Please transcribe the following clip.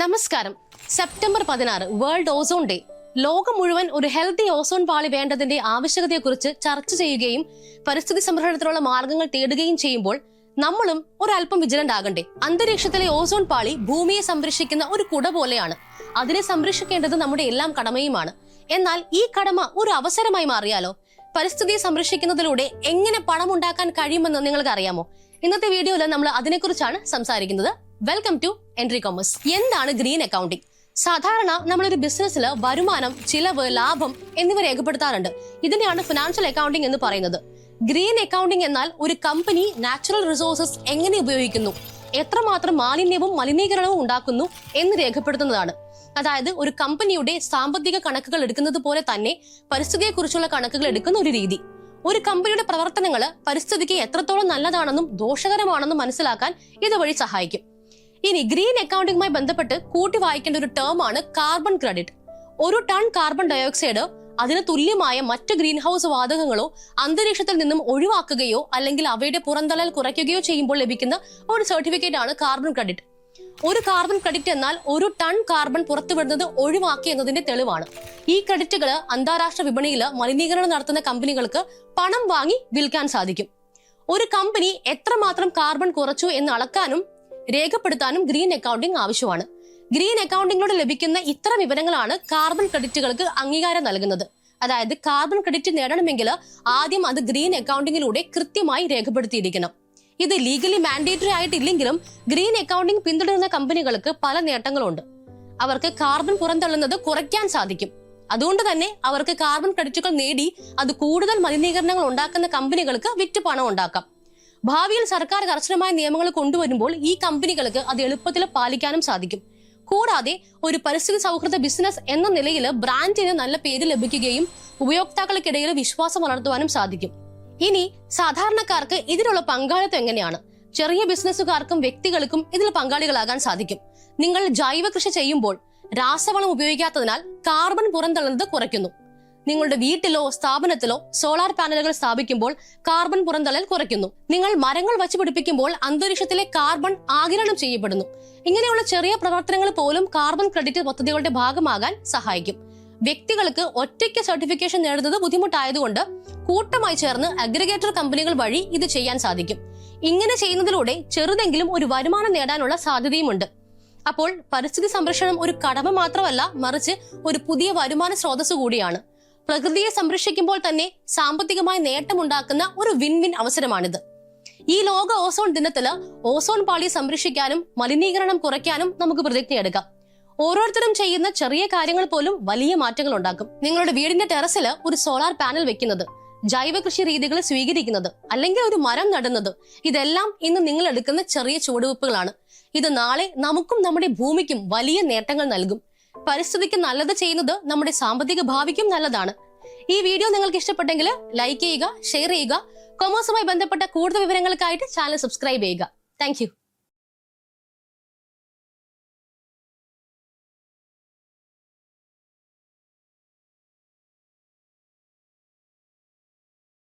നമസ്കാരം. September 16 world ozone day. ലോകം മുഴുവൻ ഒരു ഹെൽത്തി ഓസോൺ പാളി വേണ്ടതിന്റെ ആവശ്യകതയെക്കുറിച്ച് ചർച്ച ചെയ്യുകയും പരിസ്ഥിതി സംരക്ഷണത്തിനുള്ള മാർഗങ്ങൾ തേടുകയും ചെയ്യുമ്പോൾ നമ്മളും ഒരല്പം വിജിലന്റ് ആകണ്ടേ? അന്തരീക്ഷത്തിലെ ഓസോൺ പാളി ഭൂമിയെ സംരക്ഷിക്കുന്ന ഒരു കുട പോലെയാണ്. അതിനെ സംരക്ഷിക്കേണ്ടത് നമ്മുടെ എല്ലാം കടമയുമാണ്. എന്നാൽ ഈ കടമ ഒരു അവസരമായി മാറിയാലോ? പരിസ്ഥിതിയെ സംരക്ഷിക്കുന്നതിലൂടെ എങ്ങനെ പണം ഉണ്ടാക്കാൻ കഴിയുമെന്ന് നിങ്ങൾക്ക് അറിയാമോ? ഇന്നത്തെ വീഡിയോയിൽ നമ്മൾ അതിനെക്കുറിച്ചാണ് സംസാരിക്കുന്നത്. Welcome to Entri commerce. എന്താണ് ഗ്രീൻ അക്കൗണ്ടിംഗ്? സാധാരണ നമ്മളൊരു ബിസിനസ്സിൽ വരുമാനം, ചിലവ്, ലാഭം എന്നിവ രേഖപ്പെടുത്താറുണ്ട്. ഇതിനെയാണ് ഫിനാൻഷ്യൽ അക്കൗണ്ടിംഗ് എന്ന് പറയുന്നത്. ഗ്രീൻ അക്കൗണ്ടിംഗ് എന്നാൽ ഒരു കമ്പനി നാച്ചുറൽ റിസോഴ്സസ് എങ്ങനെ ഉപയോഗിക്കുന്നു, എത്രമാത്രം മാലിന്യവും മലിനീകരണവും ഉണ്ടാക്കുന്നു എന്ന് രേഖപ്പെടുത്തുന്നതാണ്. അതായത് ഒരു കമ്പനിയുടെ സാമ്പത്തിക കണക്കുകൾ എടുക്കുന്നത് പോലെ തന്നെ പരിസ്ഥിതിയെക്കുറിച്ചുള്ള കണക്കുകൾ എടുക്കുന്ന ഒരു രീതി. ഒരു കമ്പനിയുടെ പ്രവർത്തനങ്ങൾ പരിസ്ഥിതിക്ക് എത്രത്തോളം നല്ലതാണെന്നും ദോഷകരമാണെന്നും മനസ്സിലാക്കാൻ ഇതുവഴി സഹായിക്കും. ഇനി ഗ്രീൻ അക്കൗണ്ടിംഗുമായി ബന്ധപ്പെട്ട് കൂട്ടി വായിക്കേണ്ട ഒരു ടേം ആണ് കാർബൺ ക്രെഡിറ്റ്. ഒരു ടൺ കാർബൺ ഡയോക്സൈഡ് അതിന് തുല്യമായ മറ്റ് ഗ്രീൻ ഹൗസ് വാതകങ്ങളോ അന്തരീക്ഷത്തിൽ നിന്നും ഒഴിവാക്കുകയോ അല്ലെങ്കിൽ അവയുടെ പുറന്തള്ളൽ കുറയ്ക്കുകയോ ചെയ്യുമ്പോൾ ലഭിക്കുന്ന ഒരു സർട്ടിഫിക്കറ്റ് ആണ് കാർബൺ ക്രെഡിറ്റ്. ഒരു കാർബൺ ക്രെഡിറ്റ് എന്നാൽ ഒരു ടൺ കാർബൺ പുറത്തുവിടുന്നത് ഒഴിവാക്കി എന്നതിന്റെ തെളിവാണ്. ഈ ക്രെഡിറ്റുകൾ അന്താരാഷ്ട്ര വിപണിയിൽ മലിനീകരണം നടത്തുന്ന കമ്പനികൾക്ക് പണം വാങ്ങി വിൽക്കാൻ സാധിക്കും. ഒരു കമ്പനി എത്രമാത്രം കാർബൺ കുറച്ചു എന്ന് അളക്കാനും രേഖപ്പെടുത്താനും ഗ്രീൻ അക്കൗണ്ടിംഗ് ആവശ്യമാണ്. ഗ്രീൻ അക്കൗണ്ടിങ്ങിലൂടെ ലഭിക്കുന്ന ഇത്തരം വിവരങ്ങളാണ് കാർബൺ ക്രെഡിറ്റുകൾക്ക് അംഗീകാരം നൽകുന്നത്. അതായത് കാർബൺ ക്രെഡിറ്റ് നേടണമെങ്കിൽ ആദ്യം അത് ഗ്രീൻ അക്കൗണ്ടിങ്ങിലൂടെ കൃത്യമായി രേഖപ്പെടുത്തിയിരിക്കണം. ഇത് ലീഗലി മാൻഡേറ്ററി ആയിട്ടില്ലെങ്കിലും ഗ്രീൻ അക്കൗണ്ടിംഗ് പിന്തുടരുന്ന കമ്പനികൾക്ക് പല നേട്ടങ്ങളുണ്ട്. അവർക്ക് കാർബൺ പുറന്തള്ളുന്നത് കുറയ്ക്കാൻ സാധിക്കും. അതുകൊണ്ട് തന്നെ അവർക്ക് കാർബൺ ക്രെഡിറ്റുകൾ നേടി അത് കൂടുതൽ മലിനീകരണങ്ങൾ ഉണ്ടാക്കുന്ന കമ്പനികൾക്ക് വിറ്റ് പണം ഉണ്ടാക്കാം. ഭാവിയിൽ സർക്കാർ കർശനമായ നിയമങ്ങൾ കൊണ്ടുവരുമ്പോൾ ഈ കമ്പനികൾക്ക് അത് എളുപ്പത്തിൽ പാലിക്കാനും സാധിക്കും. കൂടാതെ ഒരു പരിസ്ഥിതി സൗഹൃദ ബിസിനസ് എന്ന നിലയിൽ ബ്രാൻഡിന് നല്ല പേര് ലഭിക്കുകയും ഉപയോക്താക്കൾക്കിടയിൽ വിശ്വാസം വളർത്തുവാനും സാധിക്കും. ഇനി സാധാരണക്കാർക്ക് ഇതിലുള്ള പങ്കാളിത്തം എങ്ങനെയാണ്? ചെറിയ ബിസിനസ്സുകാർക്കും വ്യക്തികൾക്കും ഇതിൽ പങ്കാളികളാകാൻ സാധിക്കും. നിങ്ങൾ ജൈവ കൃഷി ചെയ്യുമ്പോൾ രാസവളം ഉപയോഗിക്കാത്തതിനാൽ കാർബൺ പുറന്തള്ളുന്നത് കുറയ്ക്കുന്നു. നിങ്ങളുടെ വീട്ടിലോ സ്ഥാപനത്തിലോ സോളാർ പാനലുകൾ സ്ഥാപിക്കുമ്പോൾ കാർബൺ പുറന്തള്ളൽ കുറയ്ക്കുന്നു. നിങ്ങൾ മരങ്ങൾ വച്ചു പിടിപ്പിക്കുമ്പോൾ അന്തരീക്ഷത്തിലെ കാർബൺ ആഗിരണം ചെയ്യപ്പെടുന്നു. ഇങ്ങനെയുള്ള ചെറിയ പ്രവർത്തനങ്ങൾ പോലും കാർബൺ ക്രെഡിറ്റ് പദ്ധതികളുടെ ഭാഗമാകാൻ സഹായിക്കും. വ്യക്തികൾക്ക് ഒറ്റയ്ക്ക് സർട്ടിഫിക്കേഷൻ നേടുന്നത് ബുദ്ധിമുട്ടായതുകൊണ്ട് കൂട്ടമായി ചേർന്ന് അഗ്രിഗേറ്റർ കമ്പനികൾ വഴി ഇത് ചെയ്യാൻ സാധിക്കും. ഇങ്ങനെ ചെയ്യുന്നതിലൂടെ ചെറുതെങ്കിലും ഒരു വരുമാനം നേടാനുള്ള സാധ്യതയുമുണ്ട്. അപ്പോൾ പരിസ്ഥിതി സംരക്ഷണം ഒരു കടമ മാത്രമല്ല, മറിച്ച് ഒരു പുതിയ വരുമാന സ്രോതസ് കൂടിയാണ്. പ്രകൃതിയെ സംരക്ഷിക്കുമ്പോൾ തന്നെ സാമ്പത്തികമായി നേട്ടമുണ്ടാക്കുന്ന ഒരു വിൻ വിൻ അവസരമാണിത്. ഈ ലോക ഓസോൺ ദിനത്തില് ഓസോൺ പാളി സംരക്ഷിക്കാനും മലിനീകരണം കുറയ്ക്കാനും നമുക്ക് പ്രതിജ്ഞയെടുക്കാം. ഓരോരുത്തരും ചെയ്യുന്ന ചെറിയ കാര്യങ്ങൾ പോലും വലിയ മാറ്റങ്ങൾ ഉണ്ടാക്കും. നിങ്ങളുടെ വീടിന്റെ ടെറസിൽ ഒരു സോളാർ പാനൽ വെക്കുന്നത്, ജൈവ കൃഷി രീതികൾ സ്വീകരിക്കുന്നത്, അല്ലെങ്കിൽ ഒരു മരം നടുന്നത്, ഇതെല്ലാം ഇന്ന് നിങ്ങൾ എടുക്കുന്ന ചെറിയ ചുവടുവെപ്പുകളാണ്. ഇത് നാളെ നമുക്കും നമ്മുടെ ഭൂമിക്കും വലിയ നേട്ടങ്ങൾ നൽകും. പരിസ്ഥിതിക്ക് നല്ലത് ചെയ്യുന്നത് നമ്മുടെ സാമ്പത്തിക ഭാവിക്കും നല്ലതാണ്. ഈ വീഡിയോ നിങ്ങൾക്ക് ഇഷ്ടപ്പെട്ടെങ്കിൽ ലൈക്ക് ചെയ്യുക, ഷെയർ ചെയ്യുക. കൊമേഴ്സുമായി ബന്ധപ്പെട്ട കൂടുതൽ വിവരങ്ങൾക്കായിട്ട് ചാനൽ സബ്സ്ക്രൈബ് ചെയ്യുക. താങ്ക്